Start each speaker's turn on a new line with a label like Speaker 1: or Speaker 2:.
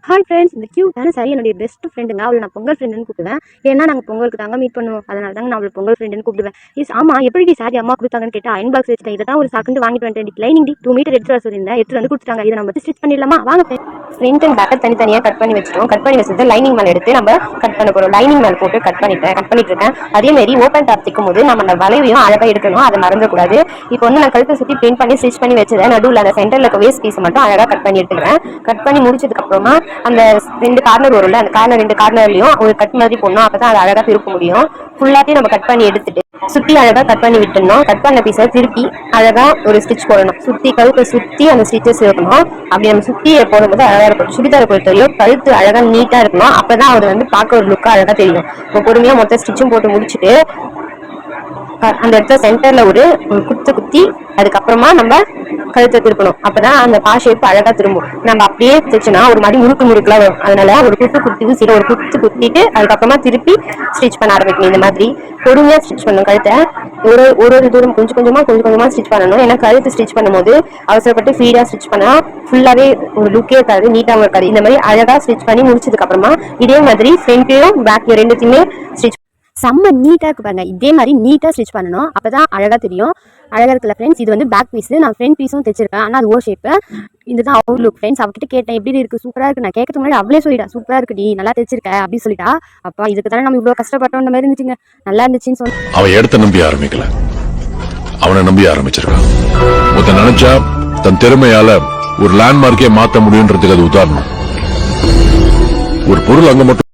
Speaker 1: Hi friends, இந்த கியூட்டான sorry என்னுடைய best ஃப்ரெண்டுங்க. அவளை நான் பொங்கல் ஃப்ரெண்டுன்னு கூப்பிடுவேன். ஏன்னா நாங்கள் பொங்கலுக்கு தாங்க மீட் பண்ணுவோம். அதனால தாங்க நான் அவளை பொங்கல் ஃப்ரெண்டுன்னு கூப்பிடுவேன். ஆமாம், எப்படி சாரி அம்மா கொடுத்தாங்கன்னு கேட்டால் அயன் பாக்ஸ் வச்சுட்டேன். இதை தான் ஒரு செகண்ட் வாங்கிட்டு வந்துட்டேன். லைனிங் 2 மீட்டர் எடுத்து வர சொல்லியிருந்தேன். எடுத்து வந்து கொடுத்துட்டாங்க. இதை நம்ம ஸ்டிச் பண்ணிடலாமா? வாங்க. ஃப்ரண்ட் அண்ட் பேக்கை தனித்தனியாக கட் பண்ணி வச்சிட்டோம். கட் பண்ணி வச்சது லைனிங் மேலே எடுத்து நம்ம கட் பண்ண போகிறோம். லைனிங் மேலே போட்டு கட் பண்ணிட்டு இருக்கேன். அதேமாரி ஓப்பன் டாப் தைக்கும் போது நம்ம அந்த வளைவையும் அழகாக எடுக்கணும். அதை மறந்துடக்கூடாது. இப்போ வந்து நான் கழுத்தை சுற்றி பிரிண்ட் பண்ணி ஸ்டிச் பண்ணி வச்சதை நடுவில் அந்த சென்டரில் இருக்க வேஸ்ட் பீஸ் மட்டும் அழகாக கட் பண்ணி எடுத்துக்கிறேன். கட் பண்ணி முடிச்சதுக்கப்புறமா அந்த 2 கார்னர் வரும்ல, அந்த கார்னர் 2 கார்னர்லையும் ஒரு கட் மாதிரி போடணும். அப்போ தான் அதை அழகாக திருப்ப முடியும். ஃபுல்லாத்தையும் நம்ம கட் பண்ணி எடுத்துட்டு சுற்றி அழகாக கட் பண்ணி விட்டுணும். கட் பண்ண பீஸை திருப்பி அழகாக ஒரு ஸ்டிச் போடணும். சுற்றி கழுத்தை சுற்றி அந்த ஸ்டிச்சஸ் இருக்கணும். அப்படி நம்ம சுற்றி போடும்போது அழகாக இருக்கும். சுடிதார் பொறுத்தவரையும் கழுத்து அழகாக நீட்டாக இருக்கணும். அப்போ தான் அது வந்து பார்க்க ஒரு லுக்காக அழகாக தெரியும். இப்போ பொறுமையாக மொத்த ஸ்டிச்சும் போட்டு முடிச்சுட்டு அந்த இடத்துல சென்டர்ல ஒரு குத்தி அதுக்கப்புறமா நம்ம கழுத்தை திருப்பணும். அப்பதான் அந்த பா ஷேப் அழகா திரும்பும். நம்ம அப்படியே தைச்சோம்னா ஒரு மாதிரி முறுக்குலாம் வரும். அதனால ஒரு குத்தி ஒரு குத்திட்டு அதுக்கப்புறமா திருப்பி ஸ்டிச் பண்ண ஆரம்பிக்கணும். இந்த மாதிரி பொறுமையா ஸ்டிச் பண்ணணும். கழுத்தை ஒரு தூரம் கொஞ்சம் கொஞ்சமா ஸ்டிச் பண்ணணும். ஏன்னா கழுத்து ஸ்டிச் பண்ணும்போது அவசரப்பட்டு ஃபீடா ஸ்டிச் பண்ணா ஃபுல்லாவே ஒரு லுக்கே இருக்காது, நீட்டாவும் இருக்காது. இந்த மாதிரி அழகா ஸ்டிச் பண்ணி முடிச்சதுக்கு அப்புறமா இதே மாதிரி ஃப்ரண்ட்லயும் பேக்லயும் ரெண்டுத்தையுமே ஸ்டிச் செம்ம நீட்டாக இருக்கு பாருங்க. இதே மாதிரி நீட்டாக ஸ்டிச் பண்ணணும். அப்போ தான் அழகாக தெரியும். அழகாக இருக்குல்ல ஃப்ரெண்ட்ஸ். இது வந்து பேக் பீஸு. நான் ஃப்ரண்ட் பீஸும் தைச்சிருக்கேன். ஆனால் அது ஓ ஷேப்பு. இதுதான் அவுட் லுக் ஃப்ரெண்ட்ஸ். அவகிட்ட கேட்டேன் எப்படி இருக்குது, சூப்பராக இருக்குது. நான் கேட்கறதுக்கு முன்னாடி அவளே சொல்லிட்டா சூப்பராக இருக்குடி, நல்லா தைச்சிருக்க அப்படின்னு சொல்லிட்டா. அப்பா இதுக்கு தானே நம்ம இவ்வளோ கஷ்டப்பட்டோம். இந்த மாதிரி இருந்துச்சுங்க, நல்லா இருந்துச்சுன்னு சொல்லி
Speaker 2: அவன் இடத்த நம்பி ஆரம்பிக்கல, அவனை நம்பி ஆரம்பிச்சிருக்கான். ஒருத்தன் நினைச்சா தன் திறமையால ஒரு லேண்ட்மார்க்கே மாற்ற முடியுன்றதுக்கு அது உதாரணம். ஒரு பொருள் அங்க மட்டும்